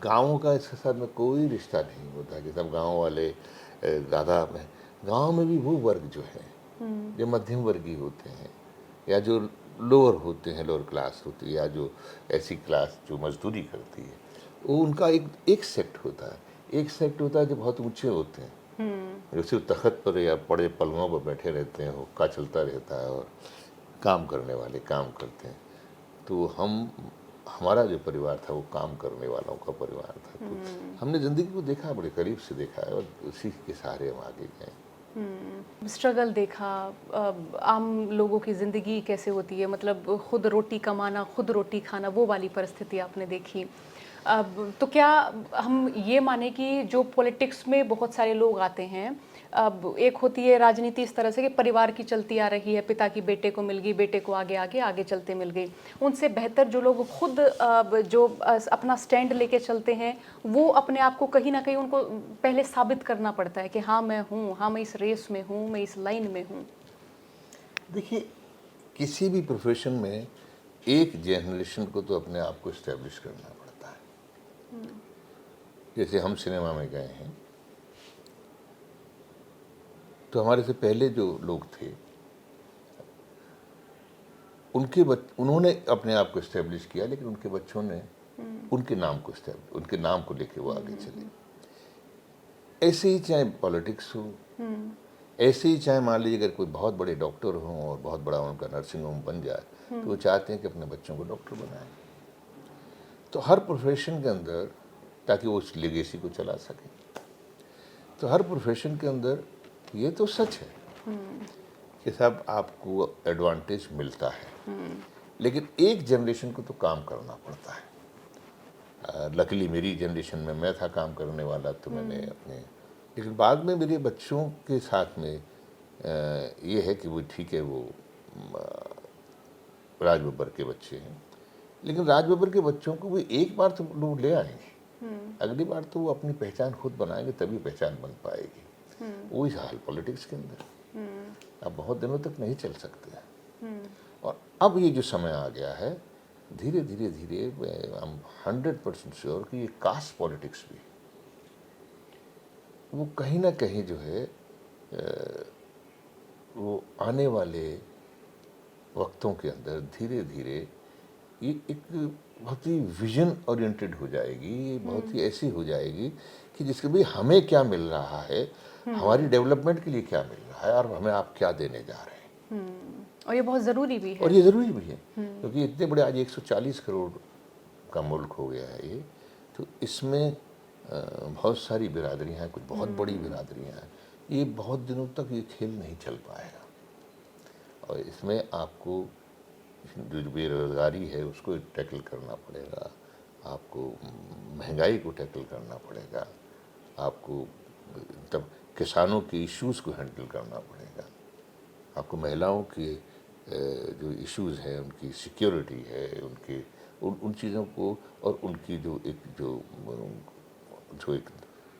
S1: गाँवों का इसके साथ में कोई रिश्ता नहीं होता कि सब गाँव वाले ज़्यादा में, गाँव में भी वो वर्ग जो है जो मध्यम वर्गीय होते हैं, या जो लोअर होते हैं, लोअर क्लास होती है, या जो ऐसी क्लास जो मजदूरी करती है, वो उनका एक सेक्ट होता है। एक सेक्ट होता है जो बहुत ऊंचे होते हैं, जो सिर्फ तख्त पर या बड़े पलंगों पर बैठे रहते हैं, हुक्का चलता रहता है, और काम करने वाले काम करते हैं। तो हमारा जो परिवार था वो काम करने वालों का परिवार था, तो हमने ज़िंदगी को देखा, बड़े करीब से देखा है, और उसी के सहारे हम आगे गए।
S2: स्ट्रगल देखा, आम लोगों की ज़िंदगी कैसे होती है, मतलब खुद रोटी कमाना, खुद रोटी खाना, वो वाली परिस्थिति आपने देखी। अब तो क्या हम ये माने कि जो पॉलिटिक्स में बहुत सारे लोग आते हैं, अब एक होती है राजनीति इस तरह से कि परिवार की चलती आ रही है, पिता की बेटे को मिल गई, बेटे को आगे आगे आगे चलते मिल गई, उनसे बेहतर जो लोग खुद जो अपना स्टैंड लेके चलते हैं, वो अपने आप को कहीं ना कहीं उनको पहले साबित करना पड़ता है कि हाँ मैं हूँ, हाँ मैं इस रेस में हूँ, मैं इस लाइन में हूँ।
S1: देखिए, किसी भी प्रोफेशन में एक जनरेशन को तो अपने आप को इस्टेब्लिश करना पड़ता है। जैसे हम सिनेमा में गए हैं, तो हमारे से पहले जो लोग थे उन्होंने अपने आप को इस्टेब्लिश किया, लेकिन उनके बच्चों ने उनके नाम को लेके वो आगे चले। ऐसे ही चाहे पॉलिटिक्स हो, ऐसे ही चाहे मान लीजिए अगर कोई बहुत बड़े डॉक्टर हों और बहुत बड़ा उनका नर्सिंग होम बन जाए तो वो चाहते हैं कि अपने बच्चों को डॉक्टर बनाएं। तो हर प्रोफेशन के अंदर, ताकि वो उस लेगेसी को चला सकें, तो हर प्रोफेशन के अंदर ये तो सच है कि साहब आपको एडवांटेज मिलता है, लेकिन एक जनरेशन को तो काम करना पड़ता है। लकीली मेरी जनरेशन में मैं था काम करने वाला, तो मैंने अपने, लेकिन बाद में मेरे बच्चों के साथ में ये है कि वो ठीक है, वो राज बब्बर के बच्चे हैं, लेकिन राज बब्बर के बच्चों को भी एक बार तो लोग ले आएंगे, अगली बार तो वो अपनी पहचान खुद बनाएंगे, तभी पहचान बन पाएगी। वही हाल पॉलिटिक्स के अंदर, अब बहुत दिनों तक नहीं चल सकते। और अब ये जो समय आ गया है, धीरे धीरे धीरे आई एम 100% श्योर कि ये कास्ट पॉलिटिक्स भी वो कहीं ना कहीं जो है वो आने वाले वक्तों के अंदर धीरे धीरे ये एक बहुत ही विजन ओरिएंटेड हो जाएगी, ये बहुत ही ऐसी हो जाएगी कि जिसके भी हमें क्या मिल रहा है, हमारी डेवलपमेंट के लिए क्या मिल रहा है, और हमें आप क्या देने जा रहे हैं।
S2: और ये बहुत ज़रूरी भी है।
S1: और ये ज़रूरी भी है क्योंकि इतने बड़े आज 140 करोड़ का मुल्क हो गया है ये, तो इसमें बहुत सारी बिरादरियाँ हैं, कुछ बहुत बड़ी बिरादरियाँ हैं। ये बहुत दिनों तक ये खेल नहीं चल पाएगा, और इसमें आपको जो बेरोज़गारी है उसको टैकल करना पड़ेगा, आपको महंगाई को टैकल करना पड़ेगा, आपको तब किसानों के इश्यूज़ को हैंडल करना पड़ेगा, आपको महिलाओं के जो इश्यूज़ हैं, उनकी सिक्योरिटी है, उनके उन चीज़ों को, और उनकी जो एक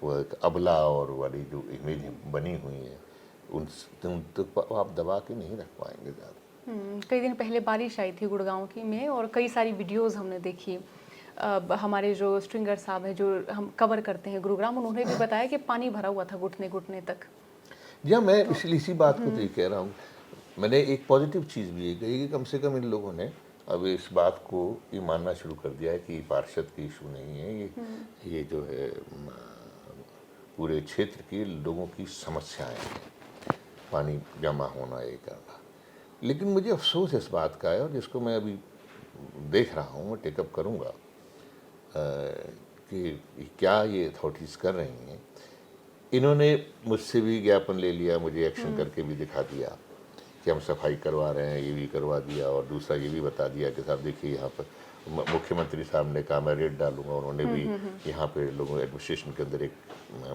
S1: वो एक अबला और वाली जो इमेज बनी हुई है, उन तक आप दबा के नहीं रख पाएंगे ज़्यादा।
S2: कई दिन पहले बारिश आई थी गुड़गांव की में, और कई सारी वीडियोस हमने देखी। हमारे जो स्ट्रिंगर साहब हैं जो हम कवर करते हैं गुरुग्राम, उन्होंने भी बताया कि पानी भरा हुआ था घुटने घुटने तक।
S1: जी हाँ, मैं इसलिए इसी बात को तो ये कह रहा हूँ। मैंने एक पॉजिटिव चीज़ भी ये कही कि कम से कम इन लोगों ने अब इस बात को ये मानना शुरू कर दिया है कि ये पार्षद की इशू नहीं है, ये जो है पूरे क्षेत्र के लोगों की समस्याएं हैं, पानी जमा होना एक करना। लेकिन मुझे अफसोस इस बात का है, और जिसको मैं अभी देख रहा हूँ, मैं टेकअप करूँगा कि क्या ये अथॉरिटीज़ कर रही हैं। इन्होंने मुझसे भी ज्ञापन ले लिया, मुझे एक्शन करके भी दिखा दिया कि हम सफाई करवा रहे हैं, ये भी करवा दिया, और दूसरा ये भी बता दिया कि साहब देखिए यहाँ पर मुख्यमंत्री साहब ने कहा मैं रेट डालूंगा, उन्होंने भी यहाँ पे लोगों एडमिनिस्ट्रेशन के अंदर एक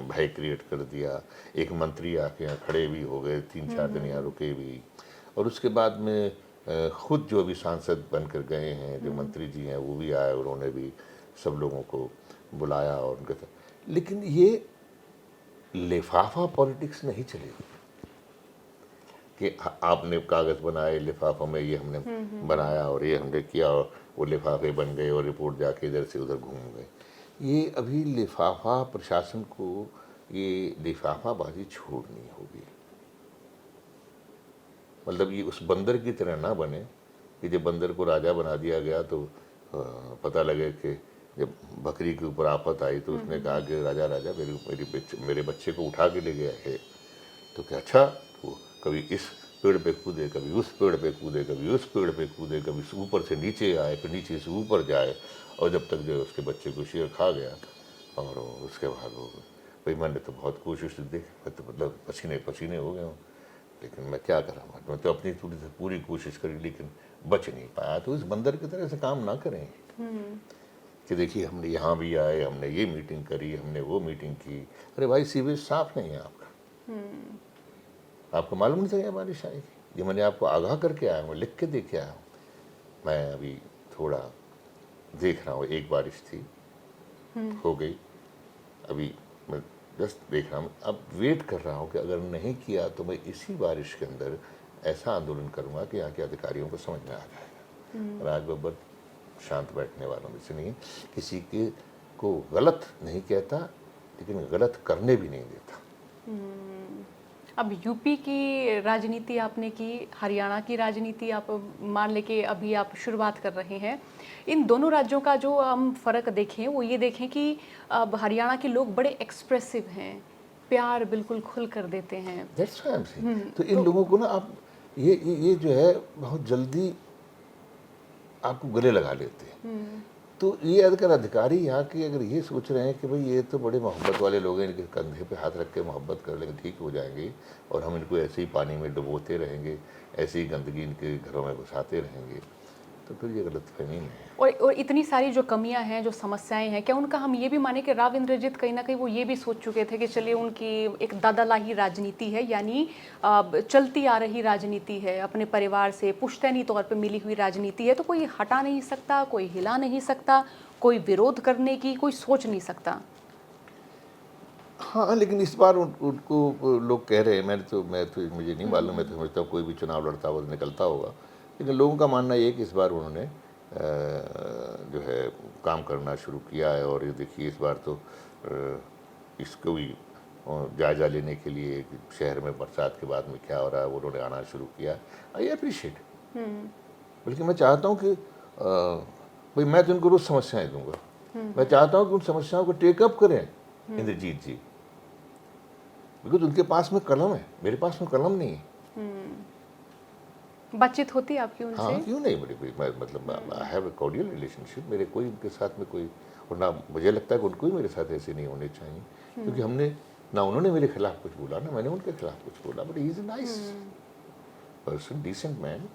S1: भय क्रिएट कर दिया। एक मंत्री आके यहाँ खड़े भी हो गए, 3-4 दिन यहाँ रुके भी, और उसके बाद में खुद जो अभी सांसद बनकर गए हैं जो मंत्री जी हैं वो भी आए, उन्होंने भी सब लोगों को बुलाया और उनके साथ। लेकिन ये लिफाफा पॉलिटिक्स नहीं चलेगी कि आपने कागज़ बनाए लिफाफा में, ये हमने बनाया और ये हमने किया और वो लिफाफे बन गए और रिपोर्ट जाके इधर से उधर घूम गए। ये अभी लिफाफा प्रशासन को ये लिफाफाबाजी छोड़नी होगी। मतलब ये उस बंदर की तरह ना बने कि जब बंदर को राजा बना दिया गया तो पता लगे कि जब बकरी के ऊपर आफत आई तो उसने कहा कि राजा राजा मेरे बच्चे को उठा के ले गया है, तो क्या अच्छा वो कभी इस पेड़ पे कूदे, कभी उस पेड़ पे कूदे, कभी उस पेड़ पे कूदे, कभी ऊपर से नीचे आए, फिर नीचे से ऊपर जाए, और जब तक जो उसके बच्चे को शेर खा गया। और उसके बाद वो भाई मैंने तो बहुत कोशिश देख, मैं तो मतलब पसीने पसीने हो गए हूँ, लेकिन मैं क्या करा, मैं तो अपनी पूरी कोशिश करी लेकिन बच नहीं पाया। तो इस बंदर की तरह से काम ना करें कि देखिए हमने यहाँ भी आए, हमने ये मीटिंग करी, हमने वो मीटिंग की। अरे भाई सीवेज साफ नहीं है आपका, आपको मालूम नहीं था क्या बारिश आएगी? ये मैंने आपको आगाह करके आया हूँ, लिख के दे के आया हूँ। मैं अभी थोड़ा देख रहा हूँ, एक बारिश थी हो गई, अभी मैं जस्ट देख रहा हूँ, अब वेट कर रहा हूँ कि अगर नहीं किया तो मैं इसी बारिश के अंदर ऐसा आंदोलन करूँगा कि यहाँ के अधिकारियों को समझ में आ जाएगा। राज बब्बर शांत बैठने वालों में से नहीं है, किसी के को गलत नहीं कहता लेकिन गलत करने भी नहीं देता।
S2: अब यूपी की राजनीति आपने की, हरियाणा की राजनीति आप मान लेके अभी आप शुरुआत कर रहे हैं। इन दोनों राज्यों का जो हम फ़र्क देखें वो ये देखें कि अब हरियाणा के लोग बड़े एक्सप्रेसिव हैं, प्यार बिल्कुल खुल कर देते हैं।
S1: That's why I am saying. तो इन लोगों को ना आप ये जो है बहुत जल्दी आपको गले लगा लेते हैं। तो ये अगर अधिकारी यहाँ के अगर ये सोच रहे हैं कि भाई ये तो बड़े मोहब्बत वाले लोग हैं, इनके कंधे पे हाथ रख के मोहब्बत कर लेंगे, ठीक हो जाएंगे, और हम इनको ऐसे ही पानी में डुबोते रहेंगे, ऐसे ही गंदगी इनके घरों में घुसाते रहेंगे, तो फिर ये गलतफहमी है।
S2: और इतनी सारी जो कमियां हैं, जो समस्याएं हैं, क्या उनका हम ये भी माने कि राव इंद्रजीत कहीं ना कहीं वो ये भी सोच चुके थे कि चलिए उनकी एक दादालाही राजनीति है, यानी चलती आ रही राजनीति है, अपने परिवार से पुश्तैनी तौर पे मिली हुई राजनीति है, तो कोई हटा नहीं सकता, कोई हिला नहीं सकता, कोई विरोध करने की कोई सोच नहीं सकता।
S1: हाँ, लेकिन इस बार उनको लोग कह रहे हैं, मैं तो मुझे नहीं मालूम, मैं तो समझता हूँ कोई भी चुनाव लड़ता हुआ निकलता होगा, लेकिन लोगों का मानना ये है कि इस बार उन्होंने जो है काम करना शुरू किया है। और ये देखिए इस बार तो इसको भी जायज़ा लेने के लिए शहर में बरसात के बाद में क्या हो रहा है उन्होंने आना शुरू किया। I appreciate. बल्कि मैं चाहता हूँ कि भाई मैं तो उनको रोज़ समस्याएं दूंगा, मैं चाहता हूँ कि उन समस्याओं को टेकअप करें इंद्रजीत जी, बिकॉज उनके पास में कलम है, मेरे पास में कलम नहीं है।
S2: बातचीत होती है आपकी उनसे?
S1: हाँ, क्यों नहीं, बड़ी मतलब I have a cordial relationship, मेरे कोई उनके साथ में कोई, और ना मुझे लगता है कि उनको ही मेरे साथ ऐसे नहीं होने चाहिए, क्योंकि हमने ना उन्होंने मेरे खिलाफ कुछ बोला ना मैंने उनके खिलाफ कुछ बोला, but he is a nice person, decent man,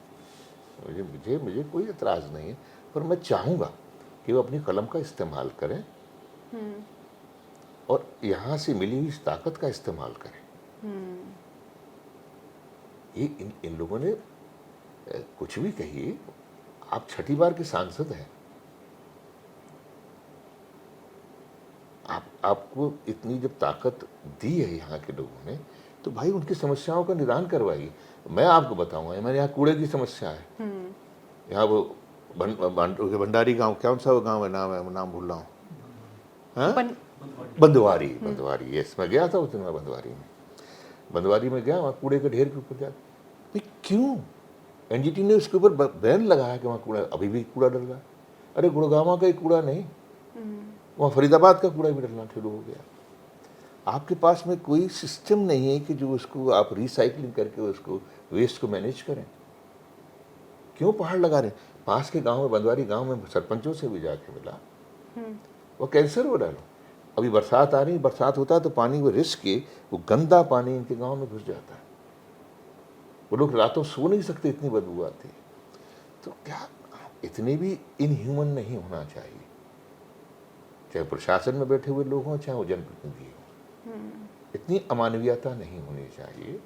S1: मुझे कोई एतराज़ नहीं है, पर मैं चाहूँगा कि वो अपनी कलम का इस्तेमाल करें और यहाँ से मिली हुई इस ताकत का इस्तेमाल करें। ये इन लोगों ने कुछ भी कहिए, आप छठी बार के सांसद हैं, आपको इतनी जब ताकत दी है यहाँ के लोगों ने, तो भाई उनकी समस्याओं का निदान करवाइए। मैं आपको बताऊंगा, मेरे यहाँ कूड़े की समस्या है, यहाँ वो भंडारी गांव, कौन सा वो गांव है, नाम भूल रहा हूँ, बंदवारी, यस, मैं गया था उस दिन, मैं बंदवारी में गया, वहाँ कूड़े के ढेर के ऊपर जाकर, क्यों एनजीटी ने उसके ऊपर बैन लगाया कि वहाँ कूड़ा, अभी भी कूड़ा डल रहा है। अरे गुड़गांव का ही कूड़ा नहीं, वहाँ फरीदाबाद का कूड़ा भी डलना शुरू हो गया। आपके पास में कोई सिस्टम नहीं है कि जो उसको आप रिसाइकलिंग करके उसको वेस्ट को मैनेज करें। क्यों पहाड़ लगा रहे हैं? पास के गांव में, बंदवारी गांव में सरपंचों से भी जाके मिला, वो कैंसर हो डालो। अभी बरसात आ रही, बरसात होता है तो पानी वो रिस्क के, वो गंदा पानी इनके गाँव में घुस जाता है, वो लोग रातों सो नहीं सकते, इतनी बदबू आती है। तो क्या इतने भी इनह्यूमन नहीं होना चाहिए, चाहे प्रशासन में बैठे हुए लोग हों चाहे वो जनप्रतिनिधि हों, इतनी अमानवीयता नहीं होनी चाहिए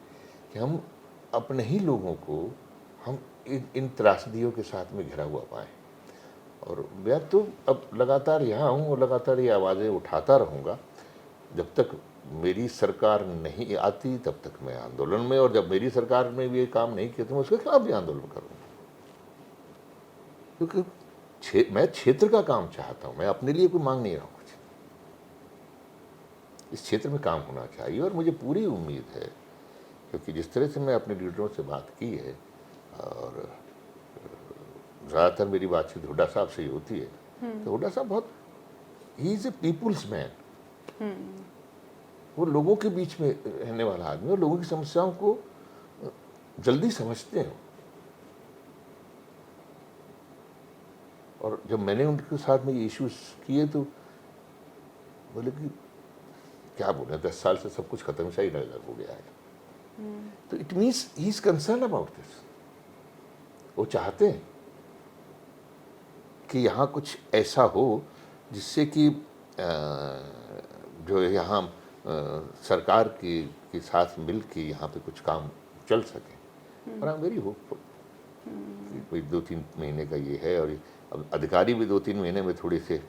S1: कि हम अपने ही लोगों को हम इन त्रासदियों के साथ में घिरा हुआ पाएँ। और मैं तो अब लगातार यहाँ हूँ और लगातार ये आवाज़ें उठाता रहूँगा, जब तक मेरी सरकार नहीं आती तब तक मैं आंदोलन में, और जब मेरी सरकार में भी ये काम नहीं किया तो मैं उसके खिलाफ भी आंदोलन करूँगा, क्योंकि मैं क्षेत्र का काम चाहता हूँ, मैं अपने लिए कोई मांग नहीं रहा हूँ कुछ, इस क्षेत्र में काम होना चाहिए। और मुझे पूरी उम्मीद है, क्योंकि जिस तरह से मैं अपने लीडरों से बात की है, और ज़्यादातर मेरी बातचीत हुड्डा साहब से ही होती है, तो हुड्डा साहब बहुत, he is a people's man, वो लोगों के बीच में रहने वाला आदमी और लोगों की समस्याओं को जल्दी समझते हैं। और जब मैंने उनके साथ में ये इश्यूज किए तो बोले कि क्या बोले, 10 साल से सब कुछ खत्म सा ही हो गया है। तो it means he is concern about this, वो चाहते हैं कि यहाँ कुछ ऐसा हो जिससे कि जो यहाँ सरकार के साथ मिल के यहाँ पे कुछ काम चल सके। और आई एम वेरी होपफुल कि कोई 2-3 महीने का ये है, और अब अधिकारी भी 2-3 महीने में थोड़े से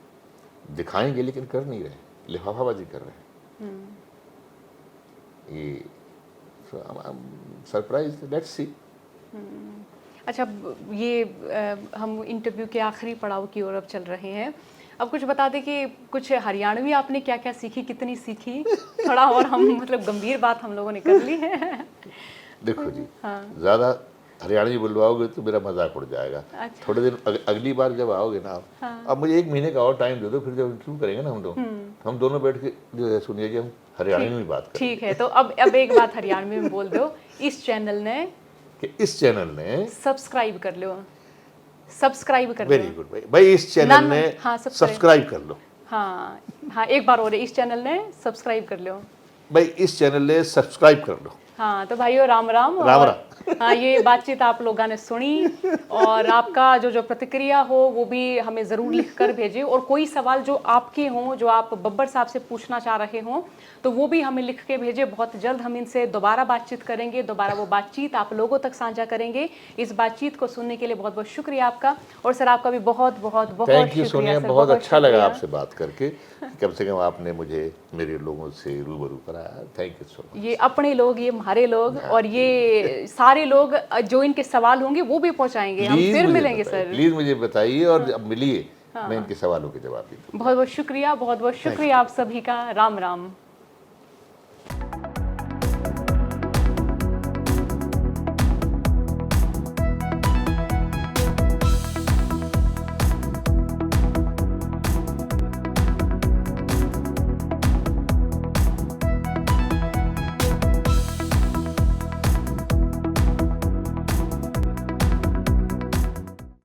S1: दिखाएंगे, लेकिन कर नहीं रहे, लिफाफाबाजी कर रहे हैं। ये सरप्राइज, लेट्स सी।
S2: अच्छा, ये हम इंटरव्यू के आखिरी पड़ाव की ओर अब चल रहे हैं। अब कुछ बता दें कि कुछ हरियाणवी आपने क्या क्या सीखी, कितनी सीखी, थोड़ा और हम मतलब गंभीर बात हम लोगों ने कर ली है।
S1: देखो जी, हाँ, ज़्यादा हरियाणवी बुलवाओगे तो मेरा मजाक उड़ जाएगा।
S2: अच्छा।
S1: थोड़े दिन अगली बार जब आओगे ना आप, अब मुझे 1 महीने का और टाइम दे दो, फिर जब इंटरव्यू करेंगे ना हम दोनों बैठ के जो है सुनिए कि हम हरियाणवी में बात करेंगे।
S2: ठीक है, तो अब एक बात हरियाणवी में बोल दो। इस चैनल ने
S1: कि इस चैनल ने
S2: सब्सक्राइब कर लो, सब्सक्राइब कर लो।
S1: वेरी गुड भाई, भाई इस चैनल ने
S2: हाँ,
S1: सब्सक्राइब कर लो।
S2: हाँ हाँ, एक बार और इस चैनल ने सब्सक्राइब कर लो।
S1: भाई इस चैनल ने सब्सक्राइब कर लो।
S2: हाँ, तो भाइयों राम राम।
S1: राम
S2: और
S1: राम।
S2: हाँ, ये बातचीत आप लोगों ने सुनी, और आपका जो प्रतिक्रिया हो वो भी हमें ज़रूर लिख कर भेजें, और कोई सवाल जो आपके हों, जो आप बब्बर साहब से पूछना चाह रहे हों, तो वो भी हमें लिख के भेजें। बहुत जल्द हम इनसे दोबारा बातचीत करेंगे, दोबारा वो बातचीत आप लोगों तक साझा करेंगे। इस बातचीत को सुनने के लिए बहुत बहुत शुक्रिया आपका। और सर आपका भी बहुत बहुत बहुत
S1: थैंक यू
S2: शुक्रिया
S1: सोनिया,
S2: सर,
S1: बहुत अच्छा लगा
S2: शुक्रिया।
S1: आपसे बात करके। कम से कम आपने मुझे मेरे लोगों से रूबरू कराया। Thank you so much.
S2: ये अपने लोग, ये हमारे लोग, और ये सारे लोग जो इनके सवाल होंगे वो भी पहुंचाएंगे। हम फिर मिलेंगे सर।
S1: प्लीज मुझे बताइए, और अब मिलिए, मैं इनके सवालों के जवाब भी दूंगा।
S2: बहुत बहुत शुक्रिया, बहुत बहुत शुक्रिया आप सभी का। राम राम।